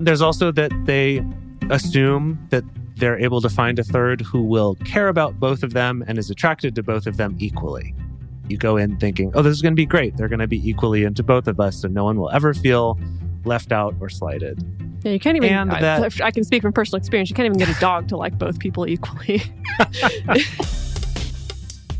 There's also that they assume that they're able to find a third who will care about both of them and is attracted to both of them equally. You go in thinking, oh, this is going to be great. They're going to be equally into both of us, and no one will ever feel left out or slighted. Yeah, you can't even, I can speak from personal experience, you can't even get a dog to like both people equally.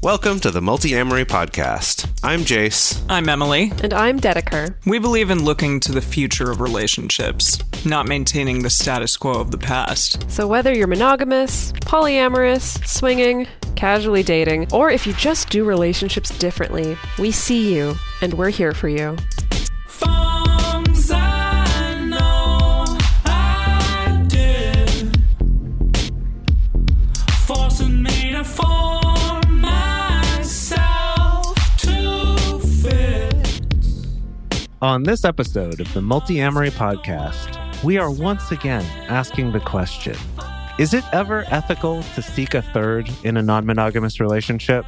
Welcome to the Multi-Amory Podcast. I'm Jace. I'm Emily. And I'm Dedeker. We believe in looking to the future of relationships, not maintaining the status quo of the past. So whether you're monogamous, polyamorous, swinging, casually dating, or if you just do relationships differently, we see you, and we're here for you. On this episode of the Multi-Amory Podcast, we are once again asking the question, is it ever ethical to seek a third in a non-monogamous relationship?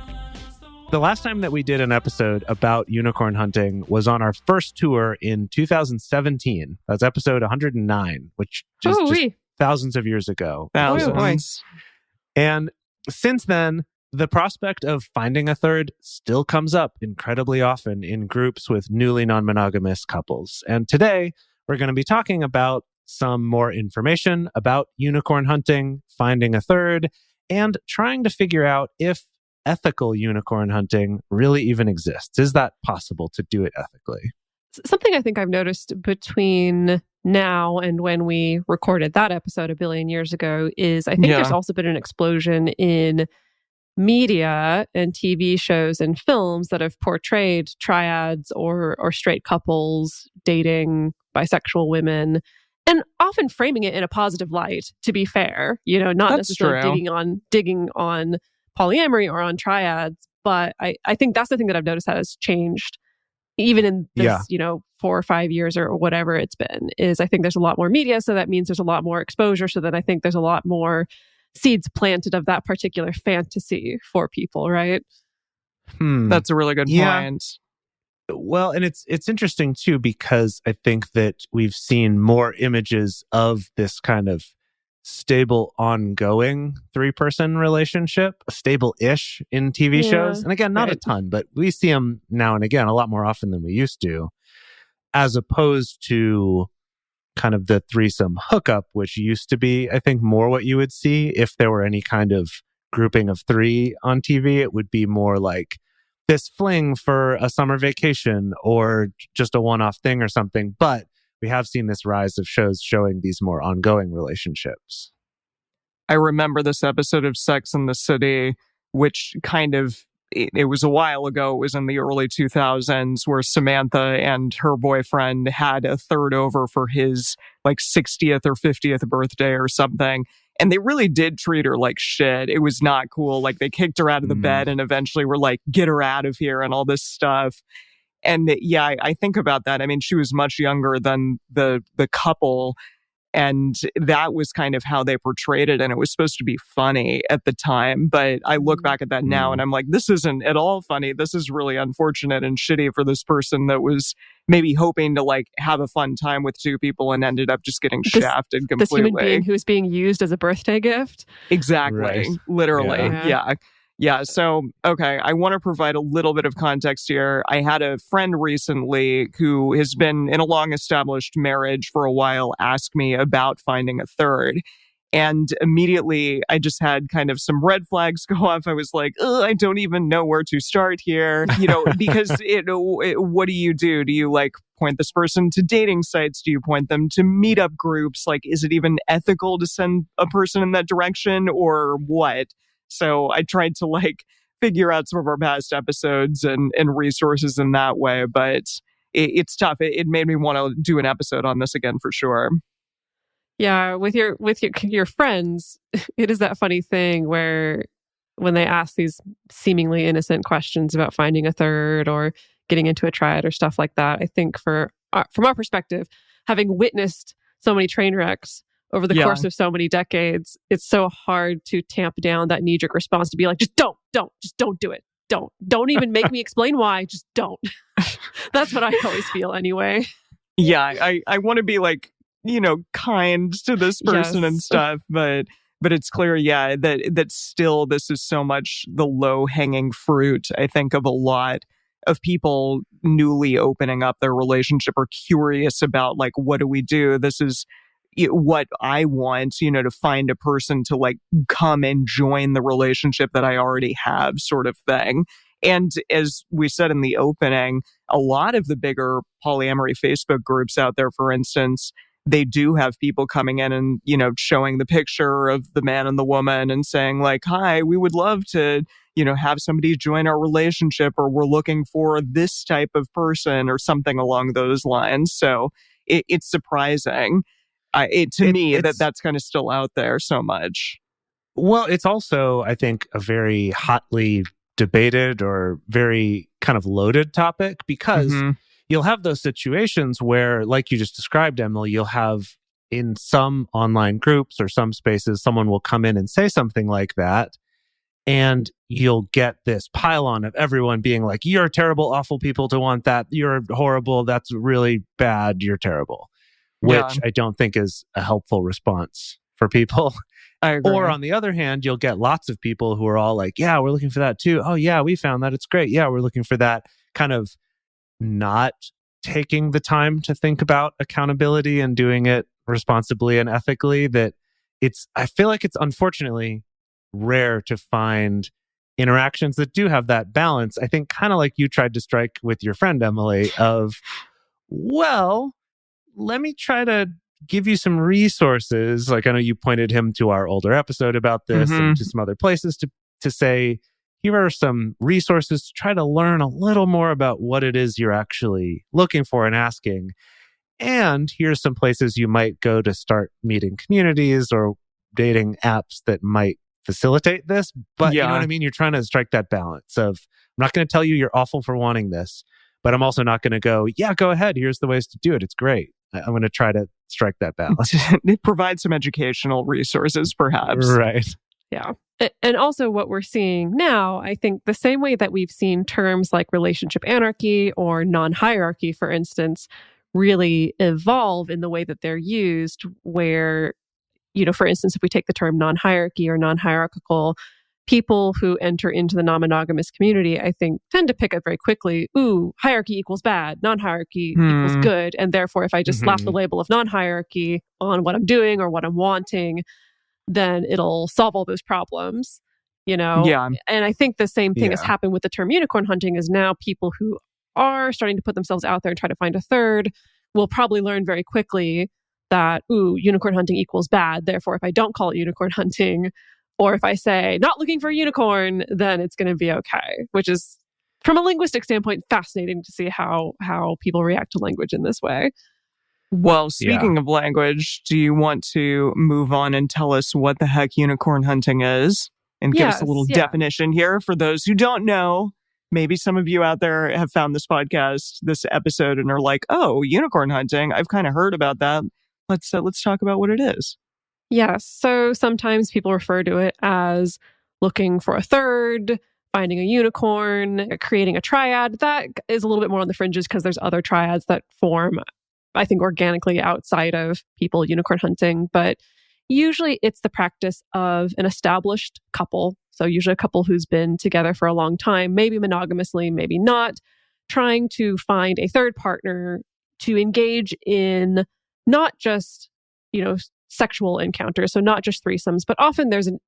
The last time that we did an episode about unicorn hunting was on our first tour in 2017. That's episode 109, which is just thousands of years ago. Thousands. And since then, the prospect of finding a third still comes up incredibly often in groups with newly non-monogamous couples. And today, we're going to be talking about some more information about unicorn hunting, finding a third, and trying to figure out if ethical unicorn hunting really even exists. Is that possible to do it ethically? Something I think I've noticed between now and when we recorded that episode a billion years ago is I think there's also been an explosion in media and TV shows and films that have portrayed triads or straight couples dating bisexual women, and often framing it in a positive light, to be fair. You know, not necessarily digging on polyamory or on triads, but I think that's the thing that I've noticed that has changed even in this, 4 or 5 years or whatever it's been, is I think there's a lot more media, so that means there's a lot more exposure, so then I think there's a lot more seeds planted of that particular fantasy for people, right? That's a really good point. Well, and it's interesting too, because I think that we've seen more images of this kind of stable, ongoing 3-person relationship, stable-ish in TV shows. And again, not a ton, but we see them now and again a lot more often than we used to, as opposed to kind of the threesome hookup, which used to be, I think, more what you would see if there were any kind of grouping of 3 on TV. It would be more like this fling for a summer vacation or just a one-off thing or something. But we have seen this rise of shows showing these more ongoing relationships. I remember this episode of Sex and the City, which kind of, it was a while ago, it was in the early 2000s, where Samantha and her boyfriend had a third over for his 60th or 50th birthday or something. And they really did treat her like shit. It was not cool. They kicked her out of the bed and eventually were like, get her out of here and all this stuff. And I think about that. I mean, she was much younger than the couple. And that was kind of how they portrayed it. And it was supposed to be funny at the time. But I look back at that now and I'm like, this isn't at all funny. This is really unfortunate and shitty for this person that was maybe hoping to have a fun time with 2 people and ended up just getting shafted completely. This human being who's being used as a birthday gift? Exactly. Right. Literally. Yeah. So, okay, I want to provide a little bit of context here. I had a friend recently who has been in a long-established marriage for a while ask me about finding a third. And immediately, I just had kind of some red flags go off. I was like, I don't even know where to start here. Because what do you do? Do you point this person to dating sites? Do you point them to meetup groups? Is it even ethical to send a person in that direction or what? So I tried to figure out some of our past episodes and resources in that way, but it's tough. It made me want to do an episode on this again for sure. Yeah, with your friends, it is that funny thing where when they ask these seemingly innocent questions about finding a third or getting into a triad or stuff like that, I think from our perspective, having witnessed so many train wrecks over the course of so many decades, it's so hard to tamp down that knee-jerk response to be like, just don't do it. Don't even make me explain why. Just don't. That's what I always feel anyway. Yeah, I want to be kind to this person and stuff, but it's clear, that still this is so much the low-hanging fruit, I think, of a lot of people newly opening up their relationship or curious about, like, what do we do? This is what I want, to find a person to, like, come and join the relationship that I already have, sort of thing. And as we said in the opening, a lot of the bigger polyamory Facebook groups out there, for instance, they do have people coming in and, showing the picture of the man and the woman and saying, like, hi, we would love to, have somebody join our relationship, or we're looking for this type of person or something along those lines. So it's surprising to me that's kind of still out there so much. Well, it's also, I think, a very hotly debated or very kind of loaded topic, because you'll have those situations where, like you just described, Emily, you'll have in some online groups or some spaces, someone will come in and say something like that, and you'll get this pile-on of everyone being like, you're terrible, awful people to want that. You're horrible. That's really bad. You're terrible. Which I don't think is a helpful response for people. I agree. Or on the other hand, you'll get lots of people who are all like, yeah, we're looking for that too. Oh yeah, we found that. It's great. Yeah, we're looking for that. Kind of not taking the time to think about accountability and doing it responsibly and ethically. I feel like it's unfortunately rare to find interactions that do have that balance. I think kind of like you tried to strike with your friend, Emily, of, well, let me try to give you some resources. Like, I know you pointed him to our older episode about this and to some other places to say, here are some resources to try to learn a little more about what it is you're actually looking for and asking. And here's some places you might go to start meeting communities or dating apps that might facilitate this. But you know what I mean? You're trying to strike that balance of, I'm not going to tell you you're awful for wanting this, but I'm also not going to go, yeah, go ahead. Here's the ways to do it. It's great. I'm going to try to strike that balance. Provide some educational resources, perhaps. Right. Yeah. And also what we're seeing now, I think the same way that we've seen terms like relationship anarchy or non-hierarchy, for instance, really evolve in the way that they're used, where, for instance, if we take the term non-hierarchy or non-hierarchical, people who enter into the non-monogamous community, I think, tend to pick up very quickly, hierarchy equals bad, non-hierarchy equals good. And therefore, if I just slap the label of non-hierarchy on what I'm doing or what I'm wanting, then it'll solve all those problems, Yeah. And I think the same thing has happened with the term unicorn hunting, is now people who are starting to put themselves out there and try to find a third will probably learn very quickly that, unicorn hunting equals bad. Therefore, if I don't call it unicorn hunting, or if I say not looking for a unicorn, then it's going to be okay, which is, from a linguistic standpoint, fascinating to see how people react to language in this way. Well, speaking of language, do you want to move on and tell us what the heck unicorn hunting is? And give us a little definition here for those who don't know. Maybe some of you out there have found this podcast, this episode, and are like, oh, unicorn hunting, I've kind of heard about that. Let's talk about what it is. Yes. So sometimes people refer to it as looking for a third, finding a unicorn, creating a triad. That is a little bit more on the fringes because there's other triads that form, I think, organically outside of people unicorn hunting. But usually it's the practice of an established couple. So usually a couple who's been together for a long time, maybe monogamously, maybe not, trying to find a third partner to engage in not just, sexual encounters, so not just threesomes, but often there's an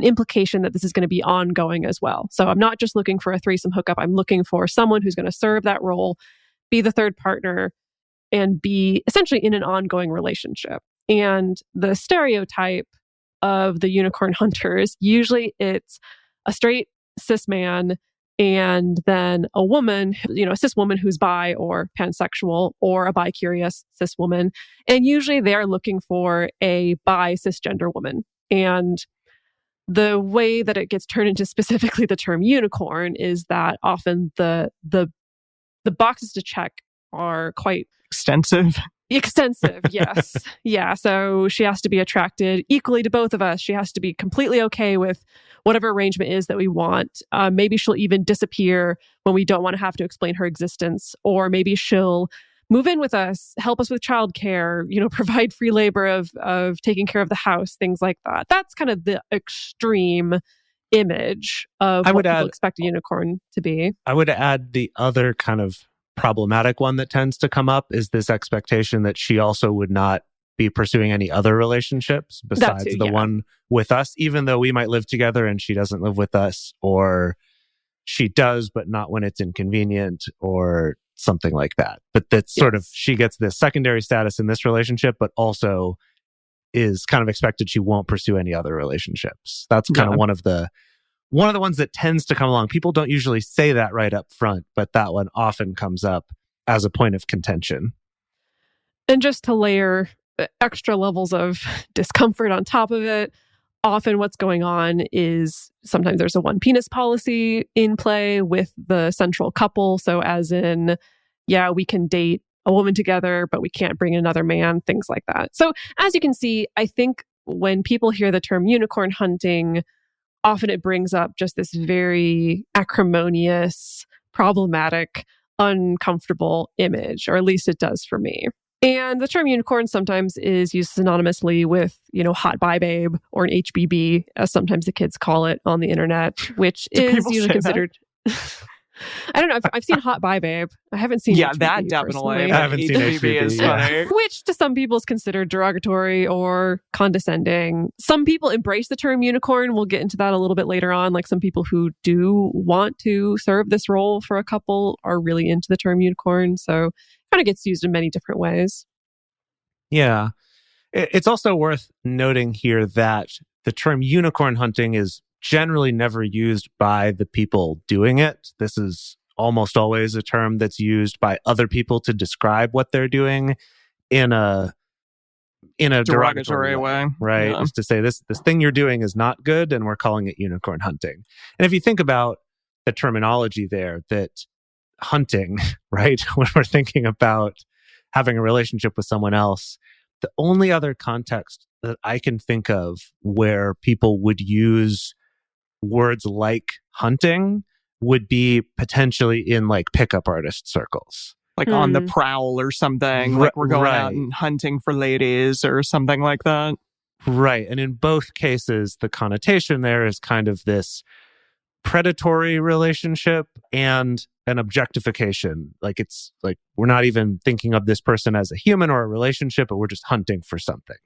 implication that this is going to be ongoing as well. So I'm not just looking for a threesome hookup. I'm looking for someone who's going to serve that role, be the third partner, and be essentially in an ongoing relationship. And the stereotype of the unicorn hunters, usually it's a straight cis man and then a woman, a cis woman who's bi or pansexual, or a bi-curious cis woman. And usually they are looking for a bi cisgender woman. And the way that it gets turned into specifically the term unicorn is that often the boxes to check are quite extensive. Yes. Yeah. So she has to be attracted equally to both of us. She has to be completely okay with whatever arrangement is that we want. Maybe she'll even disappear when we don't want to have to explain her existence, or maybe she'll move in with us, help us with childcare, provide free labor of taking care of the house, things like that. That's kind of the extreme image of what people expect a unicorn to be. I would add the other kind of problematic one that tends to come up is this expectation that she also would not be pursuing any other relationships besides the one with us, even though we might live together and she doesn't live with us, or she does, but not when it's inconvenient or something like that. But that's sort of, she gets this secondary status in this relationship, but also is kind of expected she won't pursue any other relationships. That's kind of one of the ones that tends to come along. People don't usually say that right up front, but that one often comes up as a point of contention. And just to layer extra levels of discomfort on top of it, often what's going on is sometimes there's a one penis policy in play with the central couple. So as in, we can date a woman together, but we can't bring another man, things like that. So as you can see, I think when people hear the term unicorn hunting, often it brings up just this very acrimonious, problematic, uncomfortable image, or at least it does for me. And the term unicorn sometimes is used synonymously with, hot bi babe, or an HBB, as sometimes the kids call it on the internet, which is usually considered... I don't know. I've seen hot bi babe. I haven't seen HBB, that definitely. Personally. I haven't seen HBB. Is funny. Which to some people is considered derogatory or condescending. Some people embrace the term unicorn. We'll get into that a little bit later on. Like some people who do want to serve this role for a couple are really into the term unicorn. So it kind of gets used in many different ways. Yeah. It's also worth noting here that the term unicorn hunting is generally never used by the people doing it. This is almost always a term that's used by other people to describe what they're doing in a derogatory way, right? Just to say this thing you're doing is not good and we're calling it unicorn hunting. And if you think about the terminology there, that hunting, right? When we're thinking about having a relationship with someone else, the only other context that I can think of where people would use words like hunting would be potentially in like pickup artist circles. Like on the prowl or something. Like we're going out and hunting for ladies or something like that. Right. And in both cases, the connotation there is kind of this predatory relationship and an objectification. Like it's like we're not even thinking of this person as a human or a relationship, but we're just hunting for something.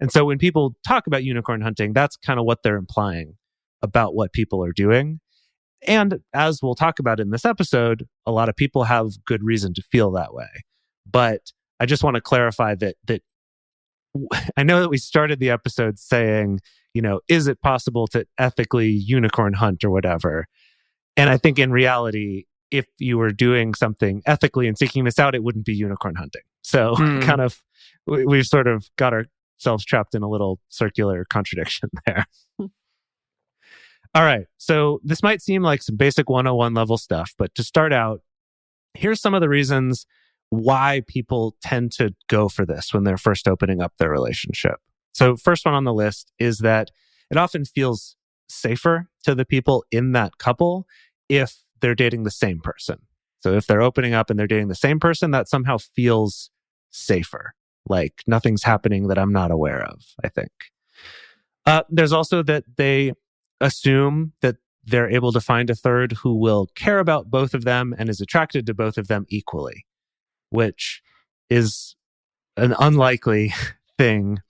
And so when people talk about unicorn hunting, that's kind of what they're implying about what people are doing. And as we'll talk about in this episode, a lot of people have good reason to feel that way. But I just want to clarify that I know that we started the episode saying, is it possible to ethically unicorn hunt or whatever? And I think in reality, if you were doing something ethically and seeking this out, it wouldn't be unicorn hunting. So kind of, we've sort of got ourselves trapped in a little circular contradiction there. All right. So this might seem like some basic 101 level stuff, but to start out, here's some of the reasons why people tend to go for this when they're first opening up their relationship. So first one on the list is that it often feels safer to the people in that couple if they're dating the same person. So if they're opening up and they're dating the same person, that somehow feels safer. Like nothing's happening that I'm not aware of, I think. There's also that they assume that they're able to find a third who will care about both of them and is attracted to both of them equally, which is an unlikely thing.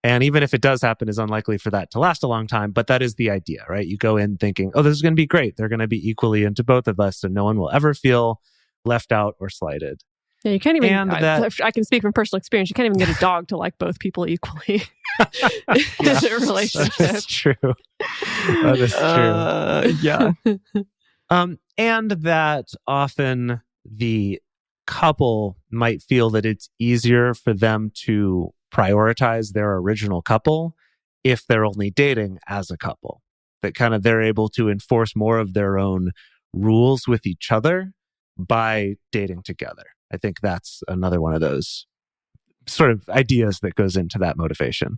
And even if it does happen, is unlikely for that to last a long time. But that is the idea, right? You go in thinking, oh, this is going to be great. They're going to be equally into both of us, so no one will ever feel left out or slighted. Yeah, you can't even, I can speak from personal experience, you can't even get a dog to like both people equally in a relationship. That's true. That is true. And that often the couple might feel that it's easier for them to prioritize their original couple if they're only dating as a couple. That kind of they're able to enforce more of their own rules with each other by dating together. I think that's another one of those sort of ideas that goes into that motivation.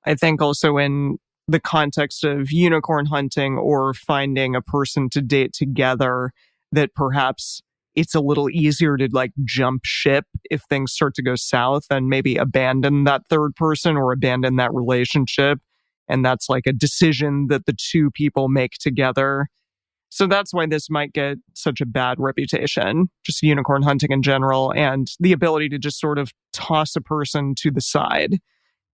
I think also in the context of unicorn hunting or finding a person to date together, that perhaps it's a little easier to like jump ship if things start to go south and maybe abandon that third person or abandon that relationship. And that's like a decision that the two people make together. So that's why this might get such a bad reputation, just unicorn hunting in general, and the ability to just sort of toss a person to the side.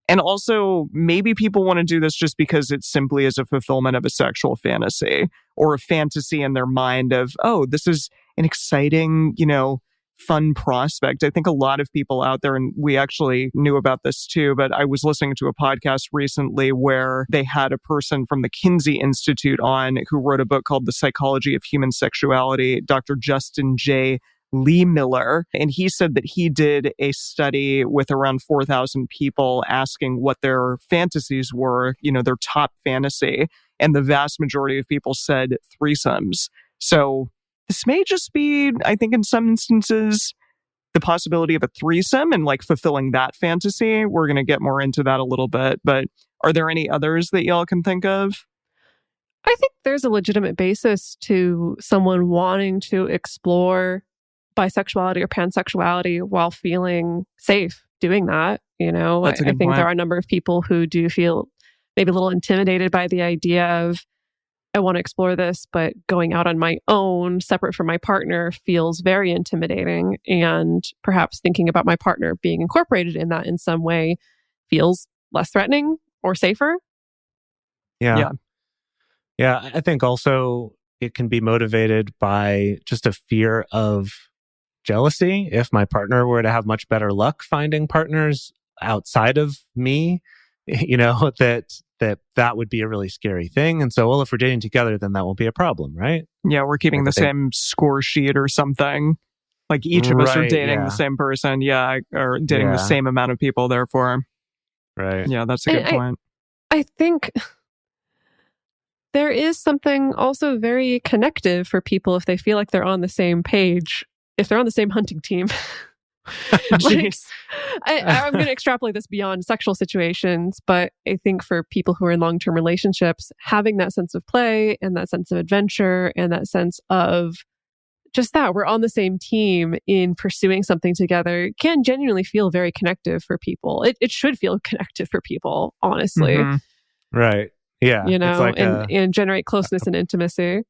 And also, maybe people want to do this just because it simply is a fulfillment of a sexual fantasy or a fantasy in their mind of, oh, this is an exciting, fun prospect. I think a lot of people out there, and we actually knew about this too, but I was listening to a podcast recently where they had a person from the Kinsey Institute on who wrote a book called The Psychology of Human Sexuality, Dr. Justin J. Lee Miller. And he said that he did a study with around 4,000 people asking what their fantasies were, their top fantasy. And the vast majority of people said threesomes. So this may just be, I think in some instances, the possibility of a threesome and like fulfilling that fantasy. We're going to get more into that a little bit. But are there any others that y'all can think of? I think there's a legitimate basis to someone wanting to explore bisexuality or pansexuality while feeling safe doing that. I think there are a number of people who do feel maybe a little intimidated by the idea of, I want to explore this, but going out on my own, separate from my partner, feels very intimidating. And perhaps thinking about my partner being incorporated in that in some way feels less threatening or safer. Yeah. I think also it can be motivated by just a fear of jealousy. If my partner were to have much better luck finding partners outside of me, that would be a really scary thing. And so, well, if we're dating together, then that won't be a problem, right? Yeah, we're keeping the same score sheet or something. Like each of us are dating the same person, or dating the same amount of people, therefore. Right. Yeah, that's a good point. I think there is something also very connective for people if they feel like they're on the same page, if they're on the same hunting team. I'm going to extrapolate this beyond sexual situations, but I think for people who are in long-term relationships, having that sense of play and that sense of adventure and that sense of just that we're on the same team in pursuing something together can genuinely feel very connective for people. It should feel connective for people, honestly. Mm-hmm. Right. Yeah. It's like and generate closeness and intimacy.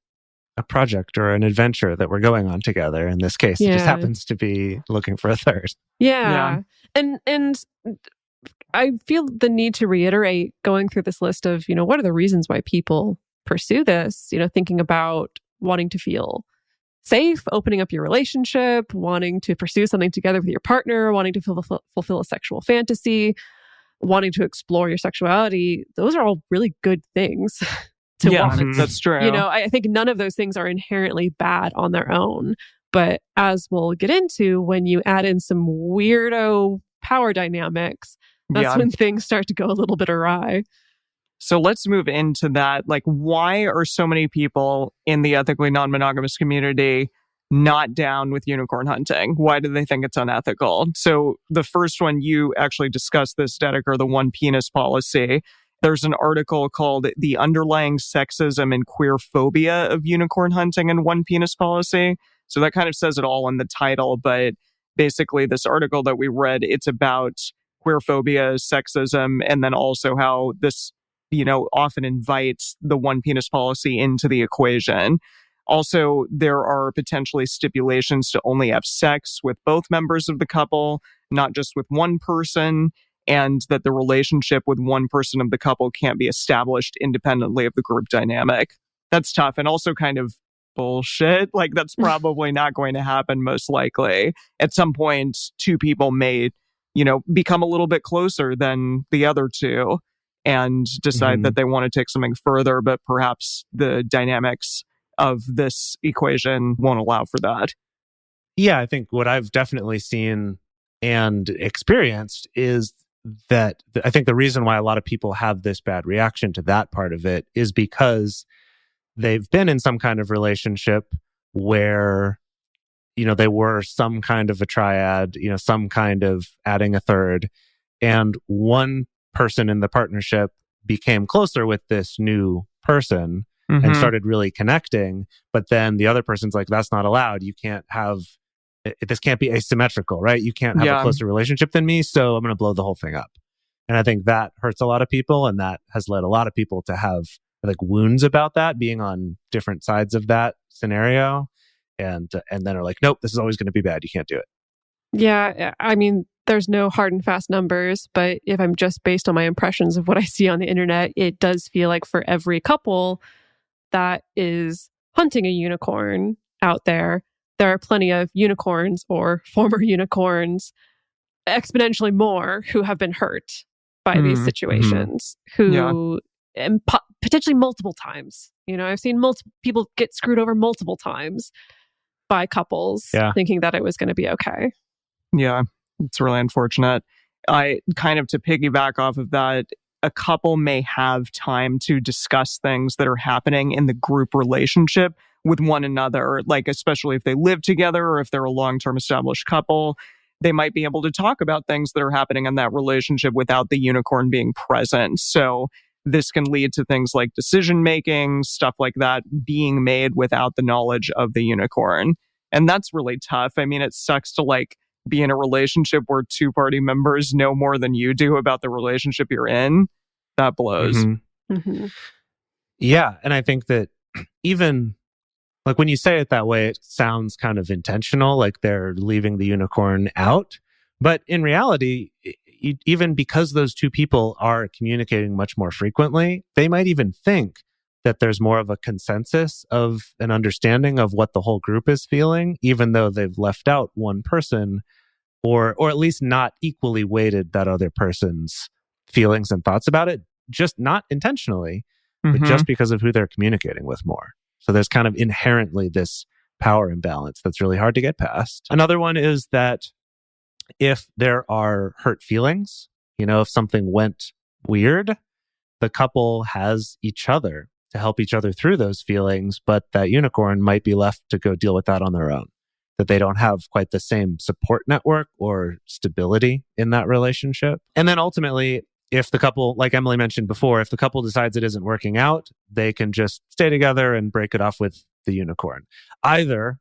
A project or an adventure that we're going on together. In this case, it just happens to be looking for a third. Yeah. And I feel the need to reiterate going through this list of, what are the reasons why people pursue this, thinking about wanting to feel safe, opening up your relationship, wanting to pursue something together with your partner, wanting to fulfill a sexual fantasy, wanting to explore your sexuality. Those are all really good things. That's true. I think none of those things are inherently bad on their own. But as we'll get into, when you add in some weirdo power dynamics, that's when things start to go a little bit awry. So let's move into that. Like, why are so many people in the ethically non-monogamous community not down with unicorn hunting? Why do they think it's unethical? So the first one, you actually discussed this, Dedeker, the one penis policy. There's an article called The Underlying Sexism and Queer Phobia of Unicorn Hunting and One Penis Policy. So that kind of says it all in the title, but basically this article that we read, it's about queer phobia, sexism, and then also how this, often invites the one penis policy into the equation. Also, there are potentially stipulations to only have sex with both members of the couple, not just with one person, and that the relationship with one person of the couple can't be established independently of the group dynamic. That's tough and also kind of bullshit. Like, that's probably not going to happen most likely. At some point, two people may, become a little bit closer than the other two and decide that they want to take something further, but perhaps the dynamics of this equation won't allow for that. Yeah, I think what I've definitely seen and experienced is that I think the reason why a lot of people have this bad reaction to that part of it is because they've been in some kind of relationship where, they were some kind of a triad, some kind of adding a third, and one person in the partnership became closer with this new person. and started really connecting. But then the other person's like, that's not allowed. You can't have, this can't be asymmetrical, right? You can't have a closer relationship than me. So I'm going to blow the whole thing up. And I think that hurts a lot of people. And that has led a lot of people to have like wounds about that, being on different sides of that scenario. And then are like, nope, this is always going to be bad. You can't do it. Yeah. I mean, there's no hard and fast numbers, but if I'm just based on my impressions of what I see on the internet, it does feel like for every couple that is hunting a unicorn out there, there are plenty of unicorns or former unicorns, exponentially more, who have been hurt by these situations, who and potentially multiple times. You know, I've seen multiple people get screwed over multiple times by couples thinking that it was going to be okay. Yeah, it's really unfortunate. I kind of, to piggyback off of that, a couple may have time to discuss things that are happening in the group relationship with one another, like especially if they live together or if they're a long-term established couple. They might be able to talk about things that are happening in that relationship without the unicorn being present. So this can lead to things like decision-making, stuff like that being made without the knowledge of the unicorn. And that's really tough. I mean, it sucks to like be in a relationship where two party members know more than you do about the relationship you're in. That blows. Yeah. And I think that even like when you say it that way, it sounds kind of intentional, like they're leaving the unicorn out. But in reality, even because those two people are communicating much more frequently, they might even think that there's more of a consensus of an understanding of what the whole group is feeling, even though they've left out one person, or at least not equally weighted that other person's feelings and thoughts about it, just not intentionally, but just because of who they're communicating with more. So there's kind of inherently this power imbalance that's really hard to get past. Another one is that if there are hurt feelings, you know, if something went weird, the couple has each other to help each other through those feelings, but that unicorn might be left to go deal with that on their own. That they don't have quite the same support network or stability in that relationship. And then ultimately, if the couple, like Emily mentioned before, if the couple decides it isn't working out, they can just stay together and break it off with the unicorn. Either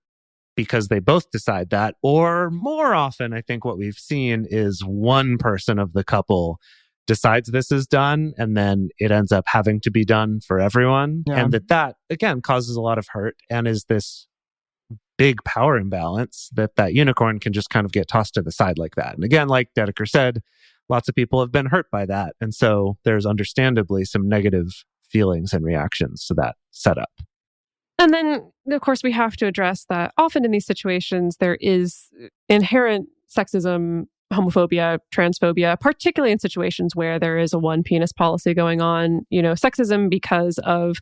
because they both decide that, or more often, I think what we've seen is one person of the couple decides this is done, and then it ends up having to be done for everyone. Yeah. And that, again, causes a lot of hurt and is this big power imbalance that unicorn can just kind of get tossed to the side like that. And again, like Dedeker said, lots of people have been hurt by that. And so there's understandably some negative feelings and reactions to that setup. And then, of course, we have to address that often in these situations, there is inherent sexism, homophobia, transphobia, particularly in situations where there is a one penis policy going on. You know, sexism because of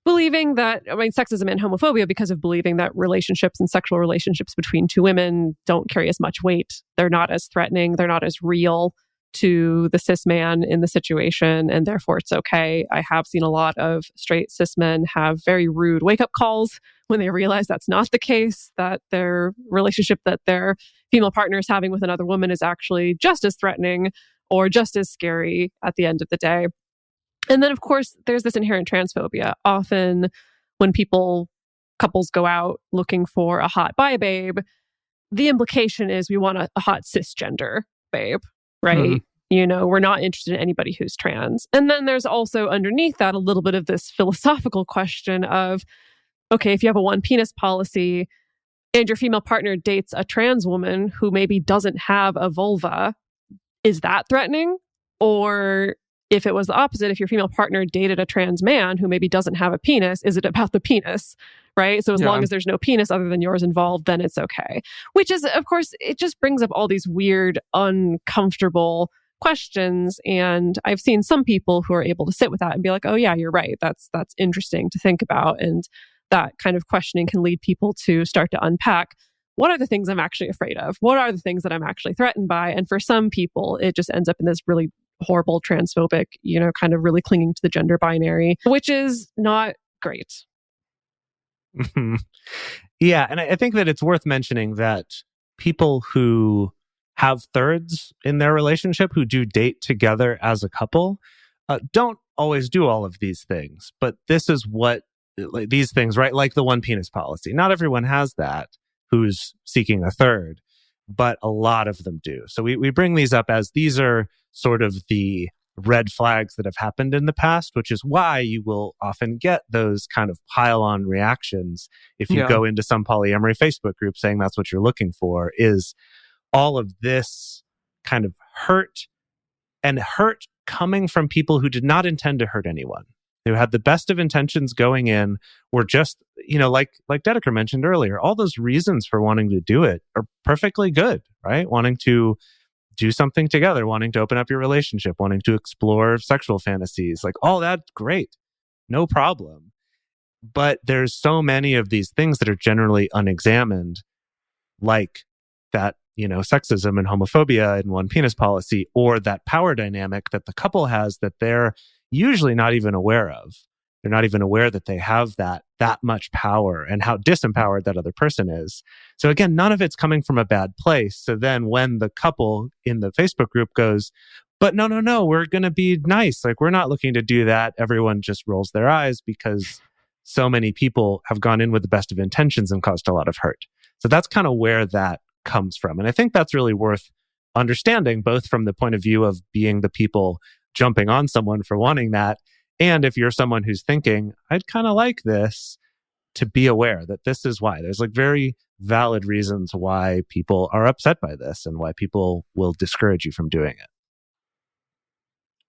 believing that, I mean, sexism and homophobia because of believing that relationships and sexual relationships between two women don't carry as much weight. They're not as threatening. They're not as real to the cis man in the situation, and therefore it's okay. I have seen a lot of straight cis men have very rude wake-up calls when they realize that's not the case, that their relationship that their female partner is having with another woman is actually just as threatening or just as scary at the end of the day. And then, of course, there's this inherent transphobia. Often when couples go out looking for a hot bi babe, the implication is we want a hot cisgender babe, right? You know, we're not interested in anybody who's trans. And then there's also underneath that a little bit of this philosophical question of, okay, if you have a one penis policy and your female partner dates a trans woman who maybe doesn't have a vulva, is that threatening? Or if it was the opposite, if your female partner dated a trans man who maybe doesn't have a penis, is it about the penis, right? So as long as there's no penis other than yours involved, then it's okay. Which is, of course, it just brings up all these weird, uncomfortable questions. And I've seen some people who are able to sit with that and be like, oh yeah, you're right. That's interesting to think about. And that kind of questioning can lead people to start to unpack, what are the things I'm actually afraid of? What are the things that I'm actually threatened by? And for some people, it just ends up in this really horrible transphobic, you know, kind of really clinging to the gender binary, which is not great. Yeah. And I think that it's worth mentioning that people who have thirds in their relationship, who do date together as a couple, don't always do all of these things, but this is what, like these things, right? Like the one penis policy. Not everyone has that who's seeking a third, but a lot of them do. So we bring these up as these are sort of the red flags that have happened in the past, which is why you will often get those kind of pile-on reactions if you go into some polyamory Facebook group saying that's what you're looking for, is all of this kind of hurt, and hurt coming from people who did not intend to hurt anyone, who had the best of intentions going in, were just, like Dedeker mentioned earlier, all those reasons for wanting to do it are perfectly good, right? Wanting to do something together, wanting to open up your relationship, wanting to explore sexual fantasies, like all that, great, no problem. But there's so many of these things that are generally unexamined, like that, sexism and homophobia and one penis policy, or that power dynamic that the couple has that they're usually not even aware of. They're not even aware that they have that much power and how disempowered that other person is. So again, none of it's coming from a bad place. So then when the couple in the Facebook group goes, but no, we're going to be nice, like we're not looking to do that, everyone just rolls their eyes because so many people have gone in with the best of intentions and caused a lot of hurt. So that's kind of where that comes from. And I think that's really worth understanding, both from the point of view of being the people jumping on someone for wanting that, and if you're someone who's thinking, I'd kind of like this, to be aware that this is why. There's like very valid reasons why people are upset by this and why people will discourage you from doing it.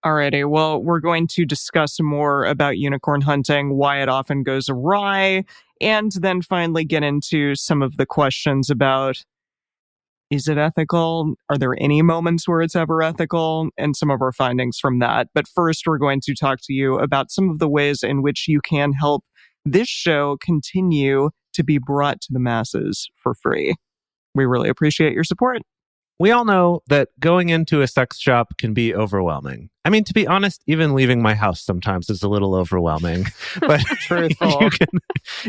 Alrighty, well, we're going to discuss more about unicorn hunting, why it often goes awry, and then finally get into some of the questions about, is it ethical? Are there any moments where it's ever ethical? And some of our findings from that. But first, we're going to talk to you about some of the ways in which you can help this show continue to be brought to the masses for free. We really appreciate your support. We all know that going into a sex shop can be overwhelming. I mean, to be honest, even leaving my house sometimes is a little overwhelming. But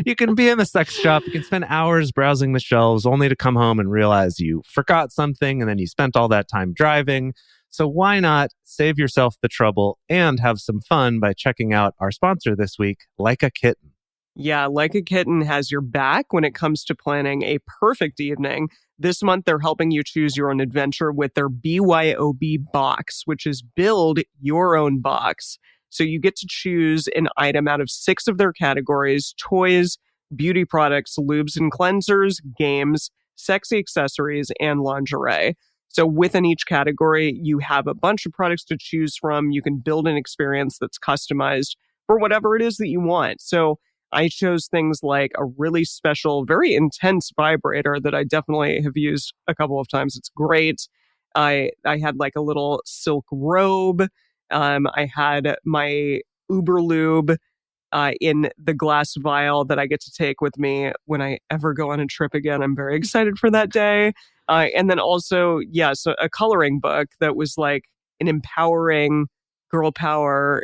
you can be in the sex shop, you can spend hours browsing the shelves only to come home and realize you forgot something and then you spent all that time driving. So why not save yourself the trouble and have some fun by checking out our sponsor this week, Like a Kitten. Yeah, Like a Kitten has your back when it comes to planning a perfect evening. This month, they're helping you choose your own adventure with their BYOB box, which is build your own box. So you get to choose an item out of 6 of their categories: toys, beauty products, lubes and cleansers, games, sexy accessories, and lingerie. So within each category, you have a bunch of products to choose from. You can build an experience that's customized for whatever it is that you want. So I chose things like a really special, very intense vibrator that I definitely have used a couple of times. It's great. I had like a little silk robe. I had my Uber Lube in the glass vial that I get to take with me when I ever go on a trip again. I'm very excited for that day. And then also, so a coloring book that was like an empowering girl power,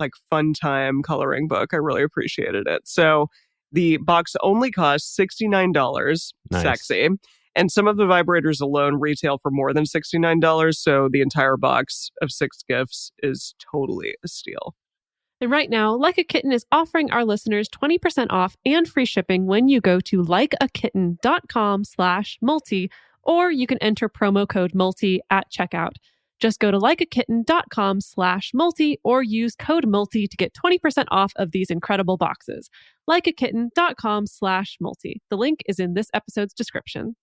like fun time coloring book. I really appreciated it. So the box only costs $69. Nice. Sexy. And some of the vibrators alone retail for more than $69. So the entire box of 6 gifts is totally a steal. And right now, Like a Kitten is offering our listeners 20% off and free shipping when you go to likeakitten.com/multi, or you can enter promo code multi at checkout. Just go to likeakitten.com/multi or use code multi to get 20% off of these incredible boxes. Likeakitten.com/multi. The link is in this episode's description.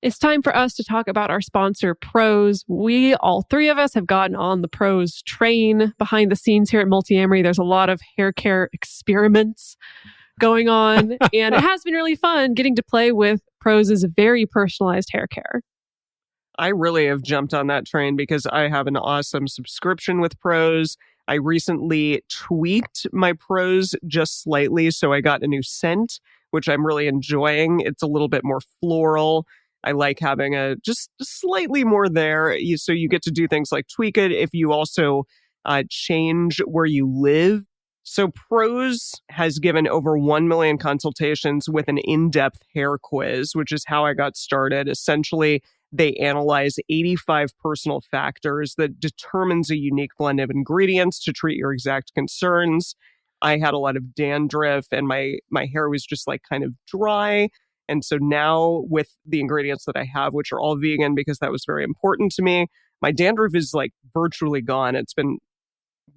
It's time for us to talk about our sponsor, Prose. We, all 3 of us, have gotten on the Prose train. Behind the scenes here at Multiamory, there's a lot of hair care experiments going on, and it has been really fun getting to play with Prose's very personalized hair care. I really have jumped on that train because I have an awesome subscription with Prose. I recently tweaked my Prose just slightly, so I got a new scent, which I'm really enjoying. It's a little bit more floral. I like having just slightly more there. So you get to do things like tweak it if you also change where you live. So Prose has given over 1 million consultations with an in-depth hair quiz, which is how I got started. Essentially, They analyze 85 personal factors that determines a unique blend of ingredients to treat your exact concerns. I had a lot of dandruff and my hair was just like kind of dry. And so now with the ingredients that I have, which are all vegan because that was very important to me, my dandruff is like virtually gone. It's been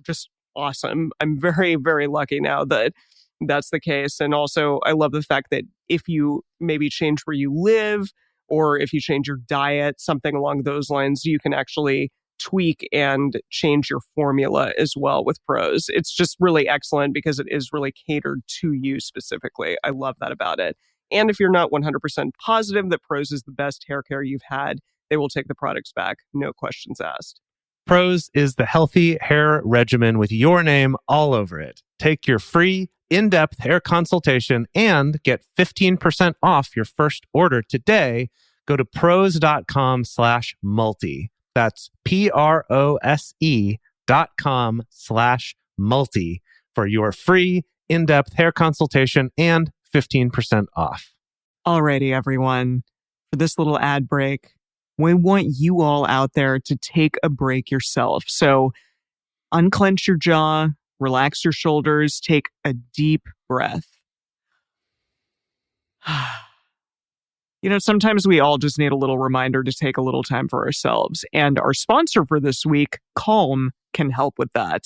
just awesome. I'm very, very lucky now that that's the case. And also I love the fact that if you maybe change where you live or if you change your diet, something along those lines, you can actually tweak and change your formula as well with Prose. It's just really excellent because it is really catered to you specifically. I love that about it. And if you're not 100% positive that Prose is the best hair care you've had, they will take the products back. No questions asked. Prose is the healthy hair regimen with your name all over it. Take your free, in-depth hair consultation and get 15% off your first order today. Go to prose.com/multi. That's prose.com/multi for your free, in-depth hair consultation and 15% off. Alrighty, everyone. For this little ad break, we want you all out there to take a break yourself. So unclench your jaw, relax your shoulders, take a deep breath. Sometimes we all just need a little reminder to take a little time for ourselves. And our sponsor for this week, Calm, can help with that.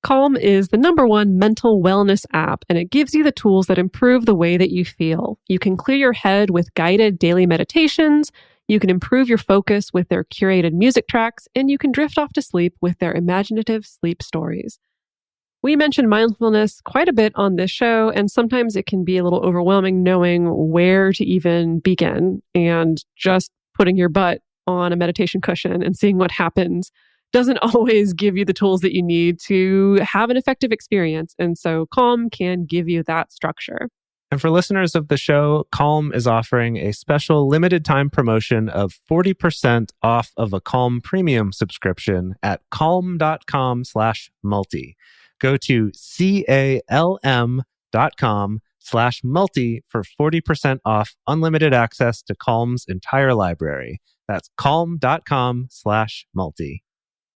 Calm is the #1 mental wellness app, and it gives you the tools that improve the way that you feel. You can clear your head with guided daily meditations, you can improve your focus with their curated music tracks, and you can drift off to sleep with their imaginative sleep stories. We mentioned mindfulness quite a bit on this show, and sometimes it can be a little overwhelming knowing where to even begin, and just putting your butt on a meditation cushion and seeing what happens doesn't always give you the tools that you need to have an effective experience. And so Calm can give you that structure. And for listeners of the show, Calm is offering a special limited time promotion of 40% off of a Calm premium subscription at calm.com/multi. Go to calm.com/multi for 40% off unlimited access to Calm's entire library. That's calm.com/multi.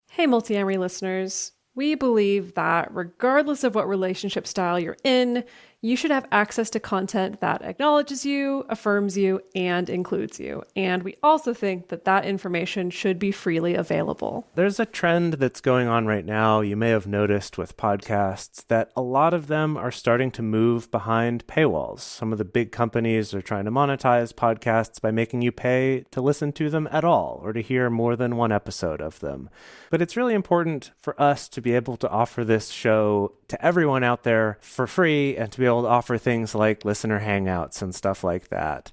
Hey, Multi-Amory listeners. We believe that regardless of what relationship style you're in, you should have access to content that acknowledges you, affirms you, and includes you. And we also think that that information should be freely available. There's a trend that's going on right now, you may have noticed with podcasts, that a lot of them are starting to move behind paywalls. Some of the big companies are trying to monetize podcasts by making you pay to listen to them at all or to hear more than one episode of them. But it's really important for us to be able to offer this show to everyone out there for free and to be able to offer things like listener hangouts and stuff like that.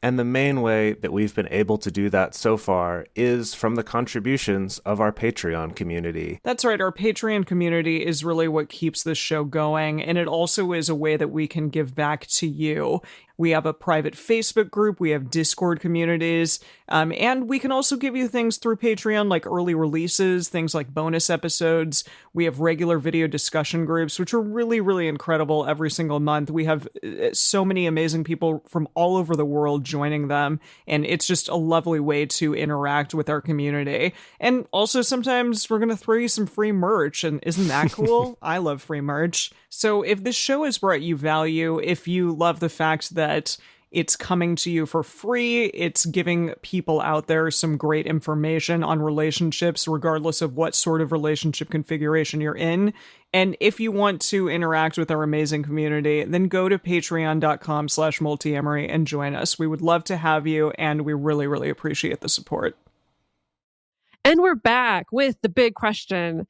And the main way that we've been able to do that so far is from the contributions of our Patreon community. That's right. Our Patreon community is really what keeps this show going. And it also is a way that we can give back to you. We have a private Facebook group. We have Discord communities. And we can also give you things through Patreon, like early releases, things like bonus episodes. We have regular video discussion groups, which are really, really incredible every single month. We have so many amazing people from all over the world joining them. And it's just a lovely way to interact with our community. And also sometimes we're going to throw you some free merch. And isn't that cool? I love free merch. So if this show has brought you value, if you love the fact that it's coming to you for free, it's giving people out there some great information on relationships, regardless of what sort of relationship configuration you're in. And if you want to interact with our amazing community, then go to patreon.com/multiamory and join us. We would love to have you, and we really, really appreciate the support. And we're back with the big question.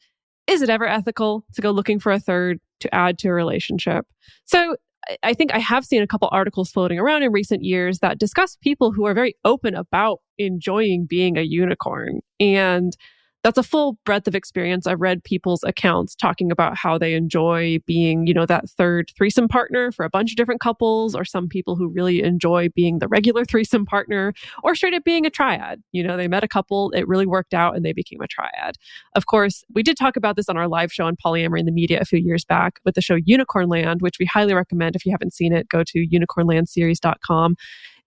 Is it ever ethical to go looking for a third to add to a relationship? So I think I have seen a couple articles floating around in recent years that discuss people who are very open about enjoying being a unicorn. And that's a full breadth of experience. I've read people's accounts talking about how they enjoy being, that third threesome partner for a bunch of different couples, or some people who really enjoy being the regular threesome partner, or straight up being a triad. They met a couple, it really worked out, and they became a triad. Of course, we did talk about this on our live show on polyamory in the media a few years back with the show Unicorn Land, which we highly recommend. If you haven't seen it, go to unicornlandseries.com.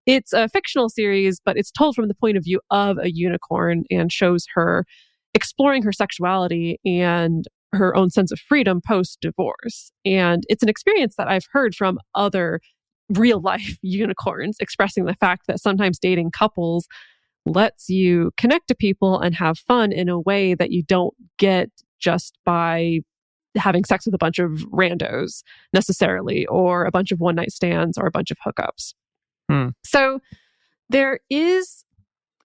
It's a fictional series, but it's told from the point of view of a unicorn and shows her exploring her sexuality and her own sense of freedom post-divorce. And it's an experience that I've heard from other real-life unicorns expressing the fact that sometimes dating couples lets you connect to people and have fun in a way that you don't get just by having sex with a bunch of randos necessarily, or a bunch of one-night stands or a bunch of hookups. So there is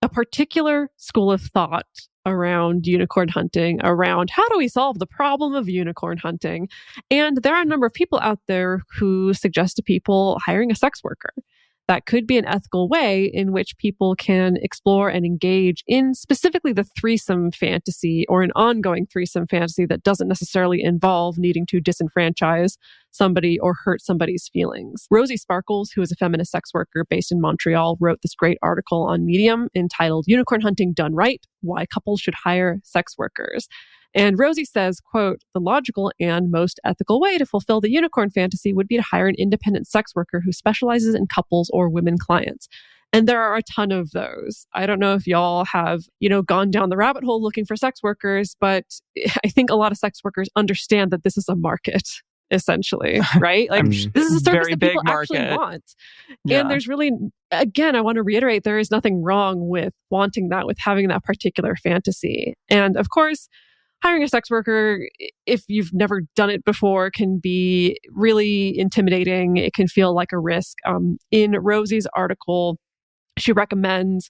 a particular school of thought around unicorn hunting, around how do we solve the problem of unicorn hunting? And there are a number of people out there who suggest to people hiring a sex worker. That could be an ethical way in which people can explore and engage in specifically the threesome fantasy, or an ongoing threesome fantasy that doesn't necessarily involve needing to disenfranchise somebody or hurt somebody's feelings. Rosie Sparkles, who is a feminist sex worker based in Montreal, wrote this great article on Medium entitled "Unicorn Hunting Done Right: Why Couples Should Hire Sex Workers." And Rosie says, quote, "The logical and most ethical way to fulfill the unicorn fantasy would be to hire an independent sex worker who specializes in couples or women clients." And there are a ton of those. I don't know if y'all have, gone down the rabbit hole looking for sex workers, but I think a lot of sex workers understand that this is a market, essentially, right? Like this is a service that people actually want. Yeah. And there's really, again, I want to reiterate, there is nothing wrong with wanting that, with having that particular fantasy. And of course, hiring a sex worker, if you've never done it before, can be really intimidating. It can feel like a risk. In Rosie's article, she recommends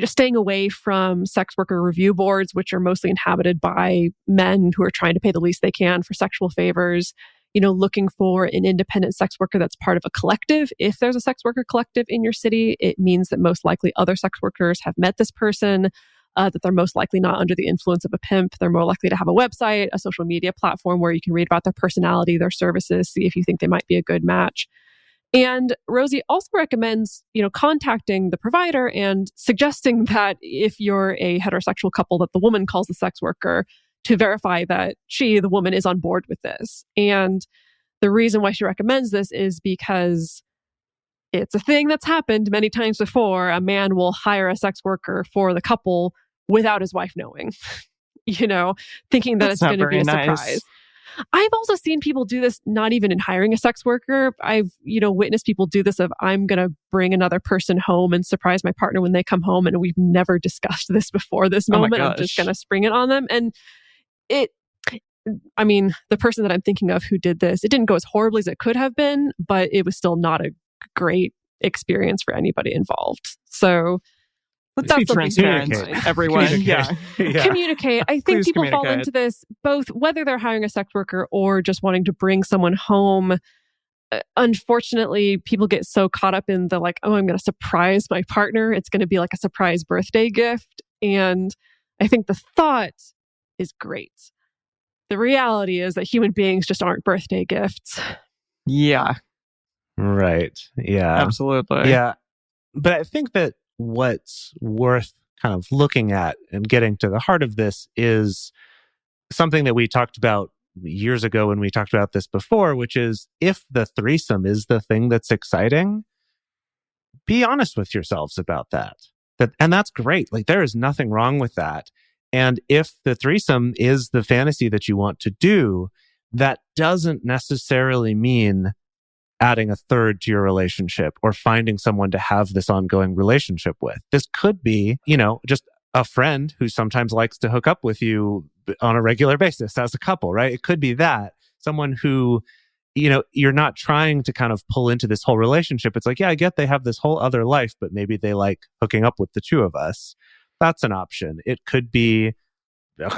staying away from sex worker review boards, which are mostly inhabited by men who are trying to pay the least they can for sexual favors. Looking for an independent sex worker that's part of a collective. If there's a sex worker collective in your city, it means that most likely other sex workers have met this person. That they're most likely not under the influence of a pimp. They're more likely to have a website, a social media platform where you can read about their personality, their services, see if you think they might be a good match. And Rosie also recommends, contacting the provider and suggesting that if you're a heterosexual couple, that the woman calls the sex worker to verify that the woman, is on board with this. And the reason why she recommends this is because it's a thing that's happened many times before. A man will hire a sex worker for the couple without his wife knowing, thinking that it's going to be a surprise. I've also seen people do this, not even in hiring a sex worker. I've, witnessed people do this of, I'm going to bring another person home and surprise my partner when they come home. And we've never discussed this before this moment. I'm just going to spring it on them. And the person that I'm thinking of who did this, it didn't go as horribly as it could have been, but it was still not a great experience for anybody involved. So let's be transparent, everyone. Communicate. I think people fall into this, both whether they're hiring a sex worker or just wanting to bring someone home. Unfortunately, people get so caught up in the I'm going to surprise my partner. It's going to be like a surprise birthday gift. And I think the thought is great. The reality is that human beings just aren't birthday gifts. Yeah. Right. Yeah. Absolutely. Yeah. But I think that what's worth kind of looking at and getting to the heart of this is something that we talked about years ago when we talked about this before, which is if the threesome is the thing that's exciting, be honest with yourselves about that. And that's great. There is nothing wrong with that. And if the threesome is the fantasy that you want to do, that doesn't necessarily mean adding a third to your relationship or finding someone to have this ongoing relationship with. This could be, just a friend who sometimes likes to hook up with you on a regular basis as a couple, right? It could be that. Someone who, you're not trying to kind of pull into this whole relationship. It's I get they have this whole other life, but maybe they like hooking up with the two of us. That's an option. It could be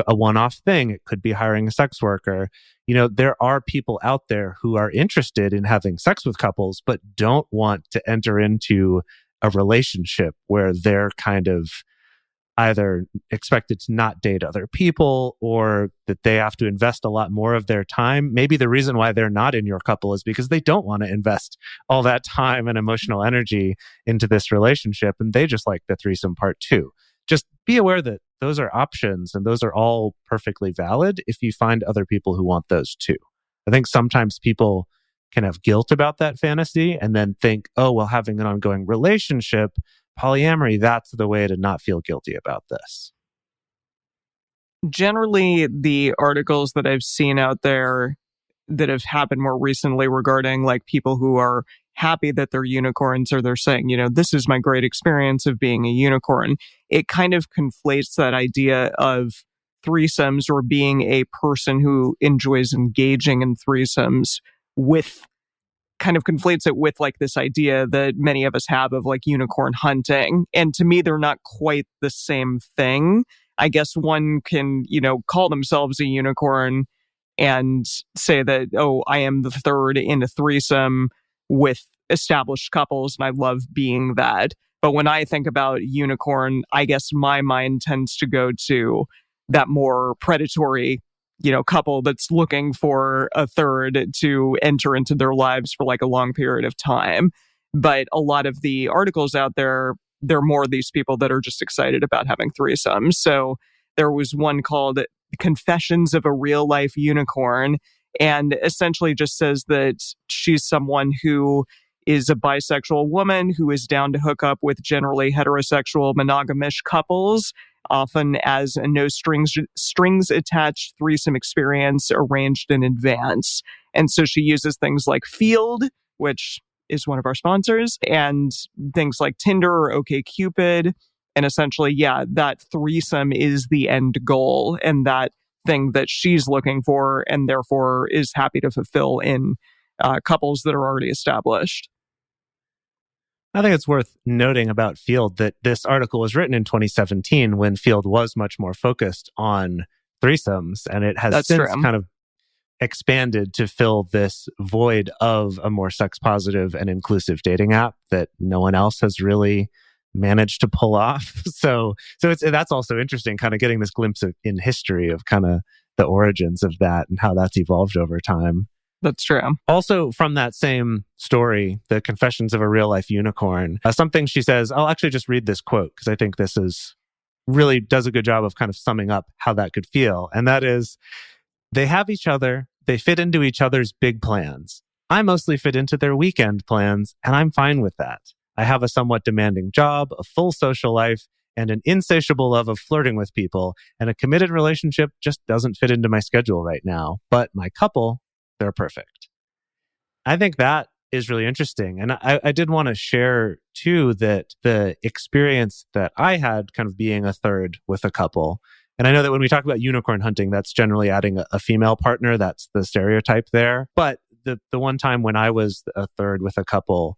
a one-off thing. It could be hiring a sex worker. There are people out there who are interested in having sex with couples, but don't want to enter into a relationship where they're kind of either expected to not date other people or that they have to invest a lot more of their time. Maybe the reason why they're not in your couple is because they don't want to invest all that time and emotional energy into this relationship, and they just like the threesome part too. Just be aware that those are options and those are all perfectly valid if you find other people who want those too. I think sometimes people can have guilt about that fantasy and then think, oh, well, having an ongoing relationship, polyamory, that's the way to not feel guilty about this. Generally, the articles that I've seen out there that have happened more recently regarding like people who are happy that they're unicorns, or they're saying, this is my great experience of being a unicorn. It kind of conflates that idea of threesomes or being a person who enjoys engaging in threesomes with kind of conflates it with like this idea that many of us have of like unicorn hunting. And to me, they're not quite the same thing. I guess one can, call themselves a unicorn and say that, oh, I am the third in a threesome with established couples and I love being that. But when I think about unicorn, I guess my mind tends to go to that more predatory, couple that's looking for a third to enter into their lives for like a long period of time. But a lot of the articles out there, they're more these people that are just excited about having threesomes. So there was one called Confessions of a Real Life Unicorn, and essentially just says that she's someone who is a bisexual woman who is down to hook up with generally heterosexual monogamous couples, often as a no strings attached threesome experience arranged in advance. And so she uses things like Field, which is one of our sponsors, and things like Tinder or OkCupid. And essentially, that threesome is the end goal and that thing that she's looking for and therefore is happy to fulfill in couples that are already established. I think it's worth noting about Field that this article was written in 2017 when Field was much more focused on threesomes, and it has since kind of expanded to fill this void of a more sex positive and inclusive dating app that no one else has really managed to pull off. So that's also interesting, kind of getting this glimpse in history of kind of the origins of that and how that's evolved over time. That's true. Also, from that same story, The Confessions of a Real Life Unicorn, something she says, I'll actually just read this quote because I think this is really does a good job of kind of summing up how that could feel. And that is, they have each other, they fit into each other's big plans. I mostly fit into their weekend plans, and I'm fine with that. I have a somewhat demanding job, a full social life, and an insatiable love of flirting with people, and a committed relationship just doesn't fit into my schedule right now. But my couple, they're perfect. I think that is really interesting. And I did want to share too that the experience that I had kind of being a third with a couple, and I know that when we talk about unicorn hunting, that's generally adding a female partner. That's the stereotype there. But the one time when I was a third with a couple,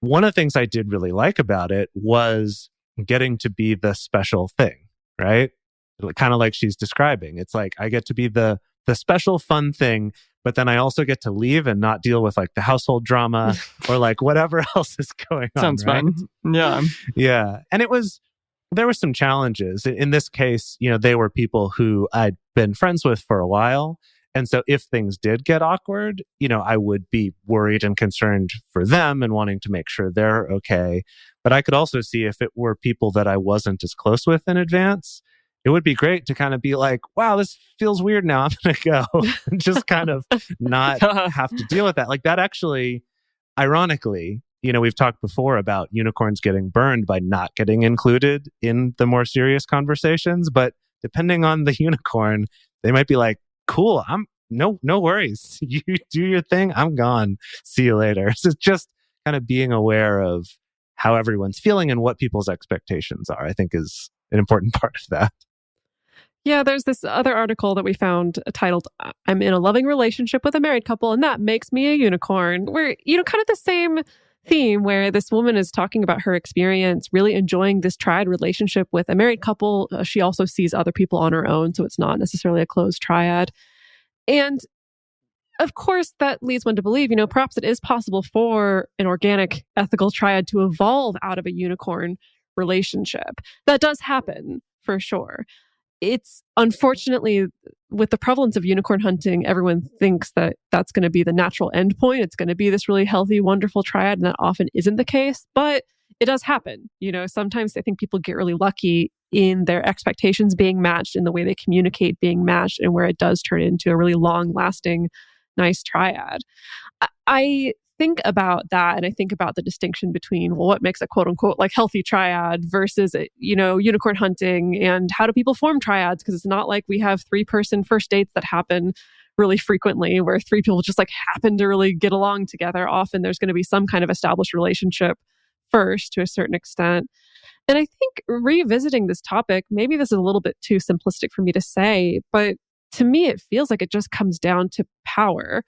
one of the things I did really like about it was getting to be the special thing, right? Kind of like she's describing. It's like I get to be the special fun thing, but then I also get to leave and not deal with like the household drama or like whatever else is going on. Sounds right? fun. Yeah. Yeah. And there were some challenges. In this case, they were people who I'd been friends with for a while. And so if things did get awkward, I would be worried and concerned for them and wanting to make sure they're okay. But I could also see if it were people that I wasn't as close with in advance, it would be great to kind of be like, wow, this feels weird now. I'm going to go and just kind of not have to deal with that. Like that actually, ironically, we've talked before about unicorns getting burned by not getting included in the more serious conversations. But depending on the unicorn, they might be like, cool, I'm no worries. You do your thing. I'm gone. See you later. So it's just kind of being aware of how everyone's feeling and what people's expectations are, I think is an important part of that. Yeah, there's this other article that we found titled, I'm in a loving relationship with a married couple, and that makes me a unicorn. Where, kind of the same theme where this woman is talking about her experience, really enjoying this triad relationship with a married couple. She also sees other people on her own, so it's not necessarily a closed triad. And of course, that leads one to believe, perhaps it is possible for an organic, ethical triad to evolve out of a unicorn relationship. That does happen, for sure. It's unfortunately, with the prevalence of unicorn hunting, everyone thinks that that's going to be the natural endpoint. It's going to be this really healthy, wonderful triad, and that often isn't the case. But it does happen. Sometimes I think people get really lucky in their expectations being matched, in the way they communicate being matched, and where it does turn into a really long-lasting, nice triad. I think about that, and I think about the distinction between, well, what makes a quote unquote like healthy triad versus, unicorn hunting, and how do people form triads? Because it's not like we have 3-person first dates that happen really frequently where 3 people just like happen to really get along together. Often there's going to be some kind of established relationship first to a certain extent. And I think revisiting this topic, maybe this is a little bit too simplistic for me to say, but to me, it feels like it just comes down to power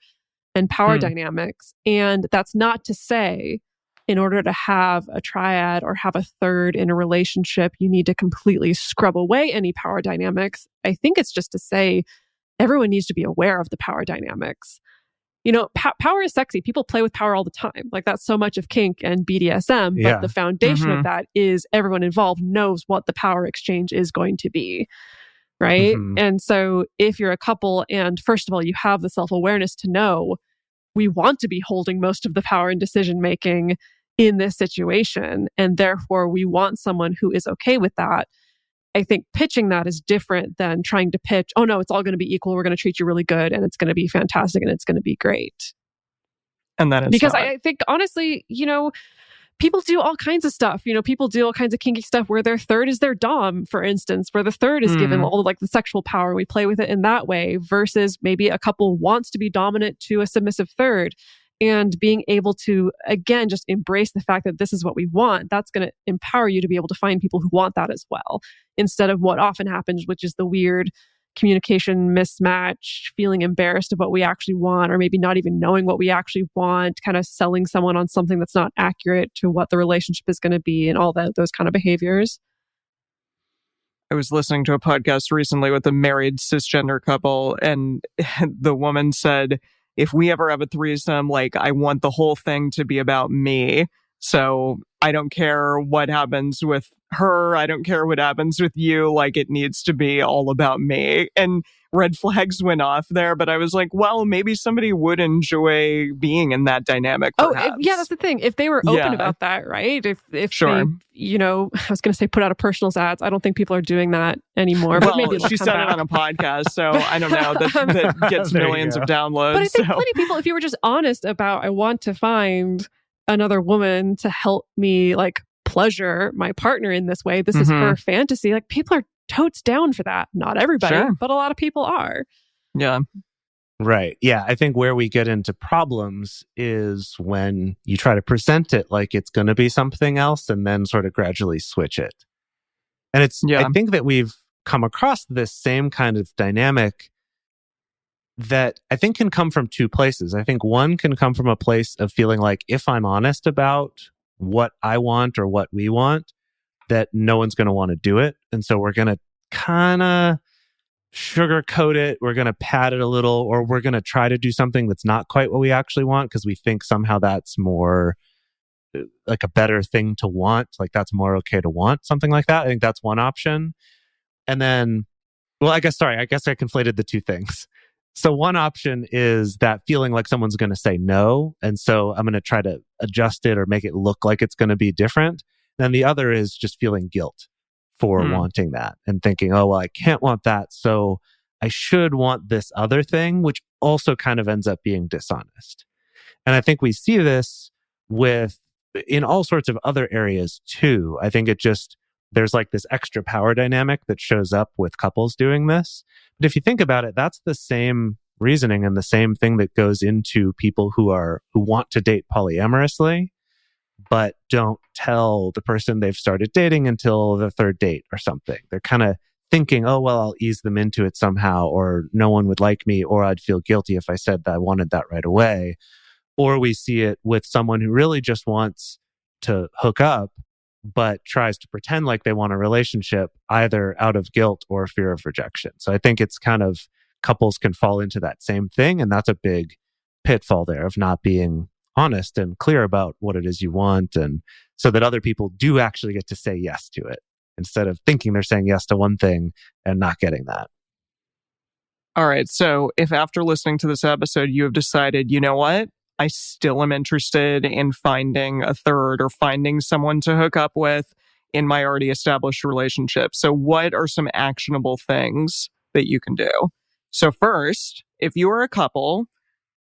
and power dynamics. And that's not to say in order to have a triad or have a third in a relationship, you need to completely scrub away any power dynamics. I think it's just to say everyone needs to be aware of the power dynamics. Power is sexy. People play with power all the time. Like that's so much of kink and BDSM. But the foundation of that is everyone involved knows what the power exchange is going to be. Right. And so if you're a couple and first of all, you have the self-awareness to know we want to be holding most of the power and decision making in this situation. And therefore we want someone who is okay with that. I think pitching that is different than trying to pitch, oh no, it's all going to be equal. We're going to treat you really good and it's going to be fantastic and it's going to be great. And then because I think honestly, people do all kinds of stuff. People do all kinds of kinky stuff where their third is their dom, for instance, where the third is given all like the sexual power and we play with it in that way versus maybe a couple wants to be dominant to a submissive third. And being able to, again, just embrace the fact that this is what we want, that's going to empower you to be able to find people who want that as well. Instead of what often happens, which is the weird communication mismatch, feeling embarrassed of what we actually want, or maybe not even knowing what we actually want, kind of selling someone on something that's not accurate to what the relationship is going to be and all those kind of behaviors. I was listening to a podcast recently with a married cisgender couple, and the woman said, if we ever have a threesome, like, I want the whole thing to be about me. So I don't care what happens with her. I don't care what happens with you. Like, it needs to be all about me. And red flags went off there, but I was like, well, maybe somebody would enjoy being in that dynamic. Perhaps. Oh, yeah, that's the thing. If they were open about that, right? If sure. They, I was going to say put out a personals ads. I don't think people are doing that anymore. Well, but maybe she said it on a podcast, so I don't know. That gets millions of downloads. But I think plenty of people, if you were just honest about, I want to find another woman to help me like pleasure my partner in this way. This is her fantasy. Like people are totes down for that. Not everybody, but a lot of people are. Yeah. Right. Yeah. I think where we get into problems is when you try to present it like it's going to be something else and then sort of gradually switch it. And I think that we've come across this same kind of dynamic that I think can come from two places. I think one can come from a place of feeling like if I'm honest about what I want or what we want, that no one's going to want to do it. And so we're going to kind of sugarcoat it. We're going to pad it a little, or we're going to try to do something that's not quite what we actually want because we think somehow that's more like a better thing to want. Like that's more okay to want, something like that. I think that's one option. And then, I guess I conflated the two things. So one option is that feeling like someone's going to say no. And so I'm going to try to adjust it or make it look like it's going to be different. Then the other is just feeling guilt for wanting that and thinking, oh, well, I can't want that. So I should want this other thing, which also kind of ends up being dishonest. And I think we see this in all sorts of other areas too. I think there's like this extra power dynamic that shows up with couples doing this. But if you think about it, that's the same reasoning and the same thing that goes into people who want to date polyamorously, but don't tell the person they've started dating until the third date or something. They're kind of thinking, oh, well, I'll ease them into it somehow, or no one would like me, or I'd feel guilty if I said that I wanted that right away. Or we see it with someone who really just wants to hook up, but tries to pretend like they want a relationship, either out of guilt or fear of rejection. So I think it's kind of couples can fall into that same thing. And that's a big pitfall there of not being honest and clear about what it is you want. And so that other people do actually get to say yes to it instead of thinking they're saying yes to one thing and not getting that. All right. So if after listening to this episode, you have decided, you know what? I still am interested in finding a third or finding someone to hook up with in my already established relationship. So what are some actionable things that you can do? So first, if you are a couple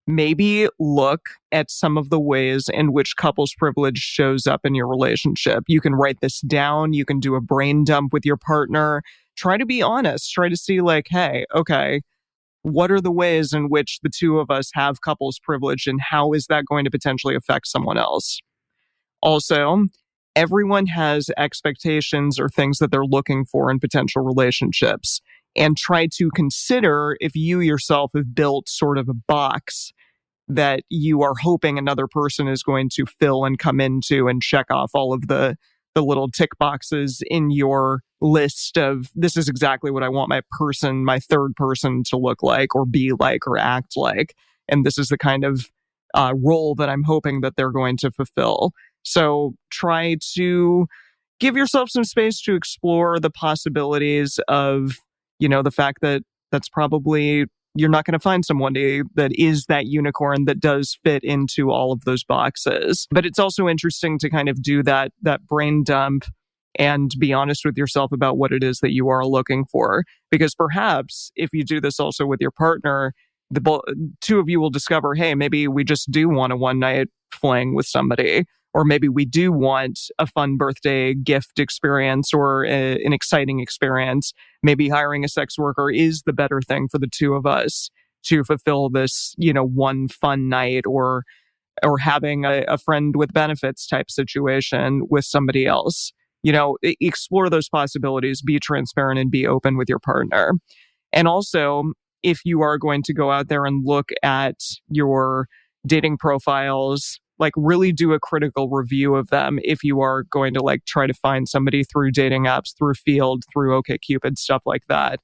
maybe look at some of the ways in which couples privilege shows up in your relationship. You can write this down. You can do a brain dump with your partner. Try to be honest. Try to see like, hey, okay, what are the ways in which the two of us have couples privilege and how is that going to potentially affect someone else? Also, everyone has expectations or things that they're looking for in potential relationships, and try to consider if you yourself have built sort of a box that you are hoping another person is going to fill and come into and check off all of the little tick boxes in your list of this is exactly what I want my third person to look like or be like or act like. And this is the kind of role that I'm hoping that they're going to fulfill. So try to give yourself some space to explore the possibilities of, the fact that that's probably you're not going to find someone that is that unicorn that does fit into all of those boxes. But it's also interesting to kind of do that brain dump and be honest with yourself about what it is that you are looking for. Because perhaps if you do this also with your partner, the two of you will discover, hey, maybe we just do want a one-night fling with somebody. Or maybe we do want a fun birthday gift experience or an exciting experience. Maybe hiring a sex worker is the better thing for the two of us to fulfill this, one fun night or having a friend with benefits type situation with somebody else. Explore those possibilities, be transparent and be open with your partner. And also, if you are going to go out there and look at your dating profiles, like really do a critical review of them if you are going to like try to find somebody through dating apps, through Field, through OkCupid, stuff like that.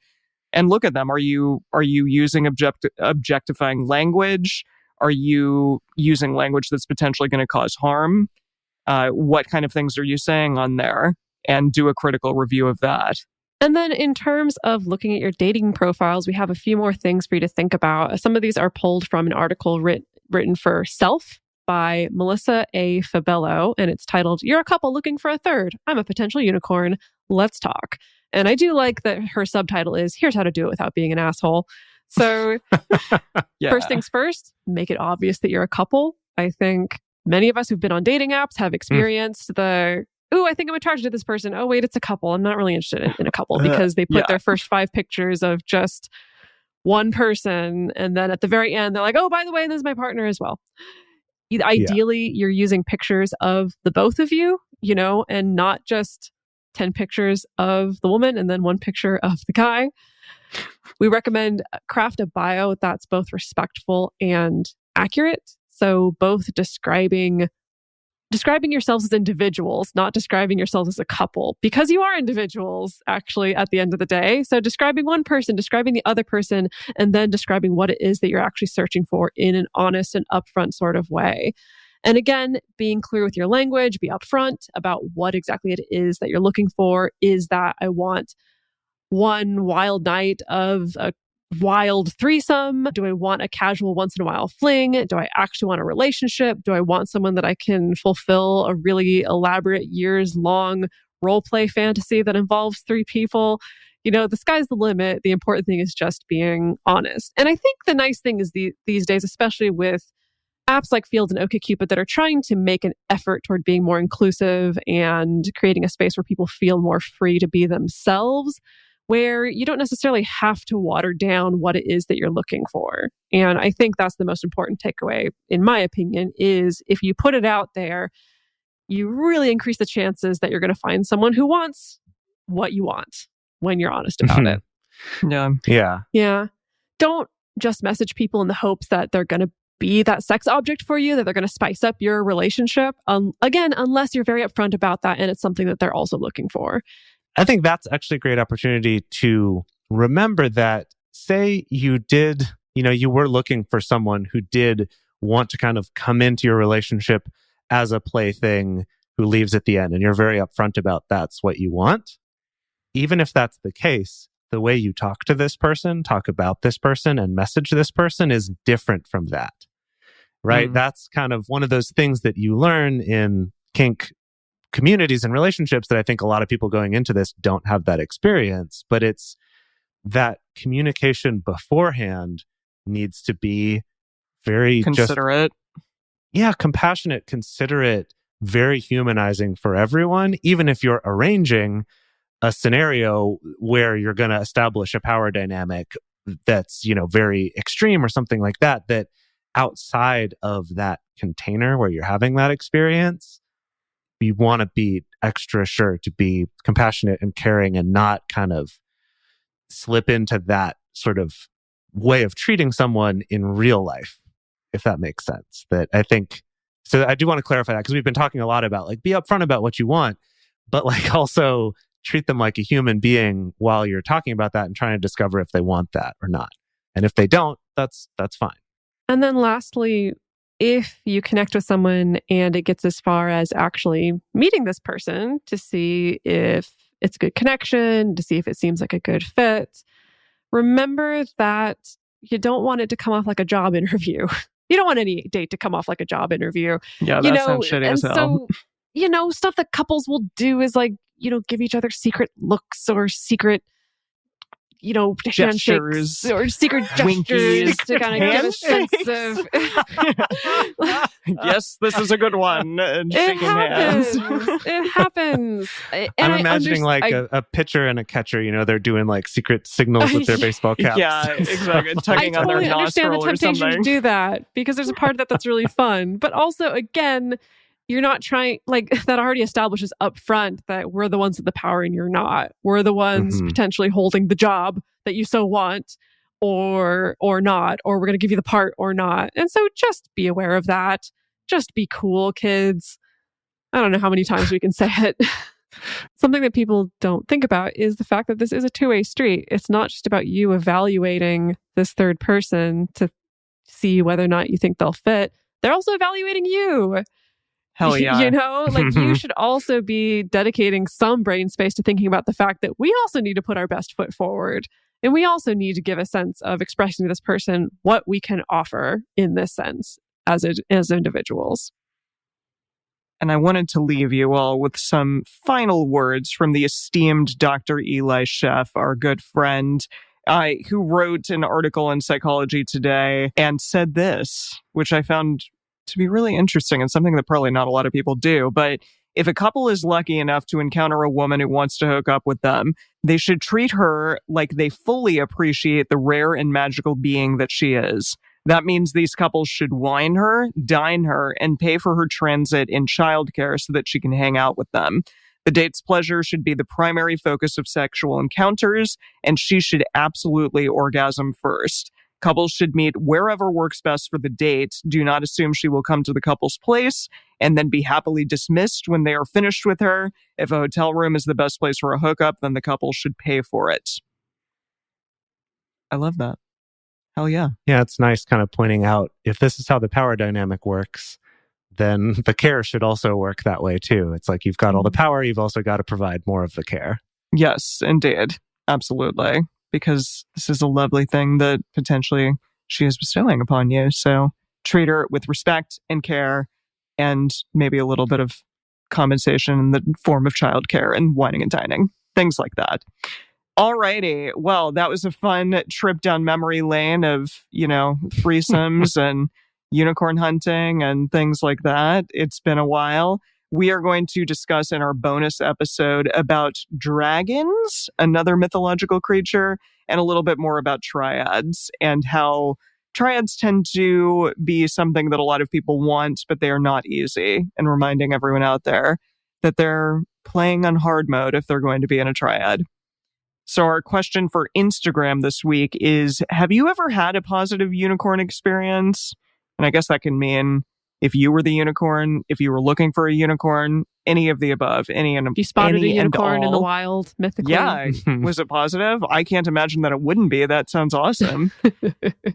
And look at them. Are you using objectifying language? Are you using language that's potentially going to cause harm? What kind of things are you saying on there? And do a critical review of that. And then in terms of looking at your dating profiles, we have a few more things for you to think about. Some of these are pulled from an article written for Self by Melissa A. Fabello, and it's titled, "You're a couple looking for a third. I'm a potential unicorn. Let's talk." And I do like that her subtitle is, "Here's how to do it without being an asshole." So First things first, make it obvious that you're a couple. I think many of us who've been on dating apps have experienced I think I'm attracted to this person. Oh, wait, it's a couple. I'm not really interested in a couple because they put their first 5 pictures of just one person. And then at the very end, they're like, oh, by the way, this is my partner as well. Ideally, you're using pictures of the both of you, and not just 10 pictures of the woman and then 1 picture of the guy. We recommend craft a bio that's both respectful and accurate. So both describing yourselves as individuals, not describing yourselves as a couple, because you are individuals actually at the end of the day. So describing one person, describing the other person, and then describing what it is that you're actually searching for in an honest and upfront sort of way. And again, being clear with your language, be upfront about what exactly it is that you're looking for. Is that I want one wild night of a wild threesome? Do I want a casual once in a while fling? Do I actually want a relationship? Do I want someone that I can fulfill a really elaborate years-long role play fantasy that involves 3 people? The sky's the limit. The important thing is just being honest. And I think the nice thing is these days, especially with apps like Field and OkCupid that are trying to make an effort toward being more inclusive and creating a space where people feel more free to be themselves, where you don't necessarily have to water down what it is that you're looking for. And I think that's the most important takeaway, in my opinion, is if you put it out there, you really increase the chances that you're going to find someone who wants what you want when you're honest about it. Yeah. Don't just message people in the hopes that they're going to be that sex object for you, that they're going to spice up your relationship. Again, unless you're very upfront about that and it's something that they're also looking for. I think that's actually a great opportunity to remember that, say you did, you were looking for someone who did want to kind of come into your relationship as a plaything who leaves at the end, and you're very upfront about that's what you want. Even if that's the case, the way you talk to this person, talk about this person, and message this person is different from that, right? That's kind of one of those things that you learn in kink communities and relationships that I think a lot of people going into this don't have that experience, but it's that communication beforehand needs to be very considerate. Compassionate, considerate, very humanizing for everyone, even if you're arranging a scenario where you're going to establish a power dynamic that's, very extreme or something like that, that outside of that container where you're having that experience, you want to be extra sure to be compassionate and caring and not kind of slip into that sort of way of treating someone in real life, if that makes sense. That I think, so I do want to clarify that because we've been talking a lot about like be upfront about what you want, but like also treat them like a human being while you're talking about that and trying to discover if they want that or not. And if they don't, that's fine. And then lastly, if you connect with someone and it gets as far as actually meeting this person to see if it's a good connection, to see if it seems like a good fit, remember that you don't want it to come off like a job interview. You don't want any date to come off like a job interview. Yeah, that sounds shitty as hell. So, stuff that couples will do is like, give each other secret looks or secret, gestures or secret gestures to kind of give a sense of. Yes, this is a good one. And shaking hands. It happens. I'm imagining a pitcher and a catcher. They're doing like secret signals with their baseball caps. Yeah, exactly. Tugging on their nostril or something. I totally understand the temptation to do that because there's a part of that that's really fun. But also, again, you're not trying, like, that already establishes up front that we're the ones with the power and you're not. We're the ones potentially holding the job that you so want or not, or we're going to give you the part or not. And so just be aware of that. Just be cool, kids. I don't know how many times we can say it. Something that people don't think about is the fact that this is a two-way street. It's not just about you evaluating this third person to see whether or not you think they'll fit. They're also evaluating you. Hell yeah. You should also be dedicating some brain space to thinking about the fact that we also need to put our best foot forward. And we also need to give a sense of expressing to this person what we can offer in this sense as individuals. And I wanted to leave you all with some final words from the esteemed Dr. Eli Sheff, our good friend, who wrote an article in Psychology Today and said this, which I found to be really interesting and something that probably not a lot of people do. But if a couple is lucky enough to encounter a woman who wants to hook up with them, they should treat her like they fully appreciate the rare and magical being that she is. That means these couples should wine her, dine her, and pay for her transit in childcare so that she can hang out with them. The date's pleasure should be the primary focus of sexual encounters, and she should absolutely orgasm first. Couples should meet wherever works best for the date. Do not assume she will come to the couple's place and then be happily dismissed when they are finished with her. If a hotel room is the best place for a hookup, then the couple should pay for it. I love that. Hell yeah. Yeah, it's nice kind of pointing out if this is how the power dynamic works, then the care should also work that way too. It's like you've got all the power, you've also got to provide more of the care. Yes, indeed. Absolutely. Because this is a lovely thing that potentially she is bestowing upon you. So treat her with respect and care and maybe a little bit of compensation in the form of childcare and wining and dining, things like that. Alrighty. Well, that was a fun trip down memory lane of, threesomes and unicorn hunting and things like that. It's been a while. We are going to discuss in our bonus episode about dragons, another mythological creature, and a little bit more about triads and how triads tend to be something that a lot of people want, but they are not easy, and reminding everyone out there that they're playing on hard mode if they're going to be in a triad. So our question for Instagram this week is, have you ever had a positive unicorn experience? And I guess that can mean if you were the unicorn, if you were looking for a unicorn, any of the above, if you spotted a unicorn in the wild, mythically. Yeah. Was it positive? I can't imagine that it wouldn't be. That sounds awesome.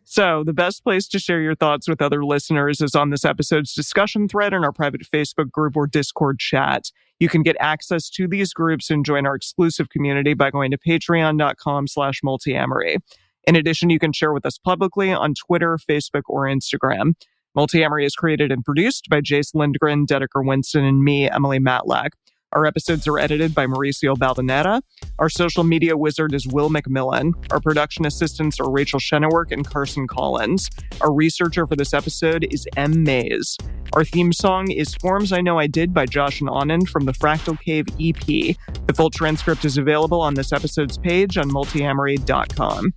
So the best place to share your thoughts with other listeners is on this episode's discussion thread in our private Facebook group or Discord chat. You can get access to these groups and join our exclusive community by going to patreon.com/multiamory. In addition, you can share with us publicly on Twitter, Facebook, or Instagram. Multiamory is created and produced by Jace Lindgren, Dedeker Winston, and me, Emily Matlack. Our episodes are edited by Mauricio Baldanera. Our social media wizard is Will McMillan. Our production assistants are Rachel Shennework and Carson Collins. Our researcher for this episode is M. Mays. Our theme song is Forms I Know I Did by Josh and Anand from the Fractal Cave EP. The full transcript is available on this episode's page on multiamory.com.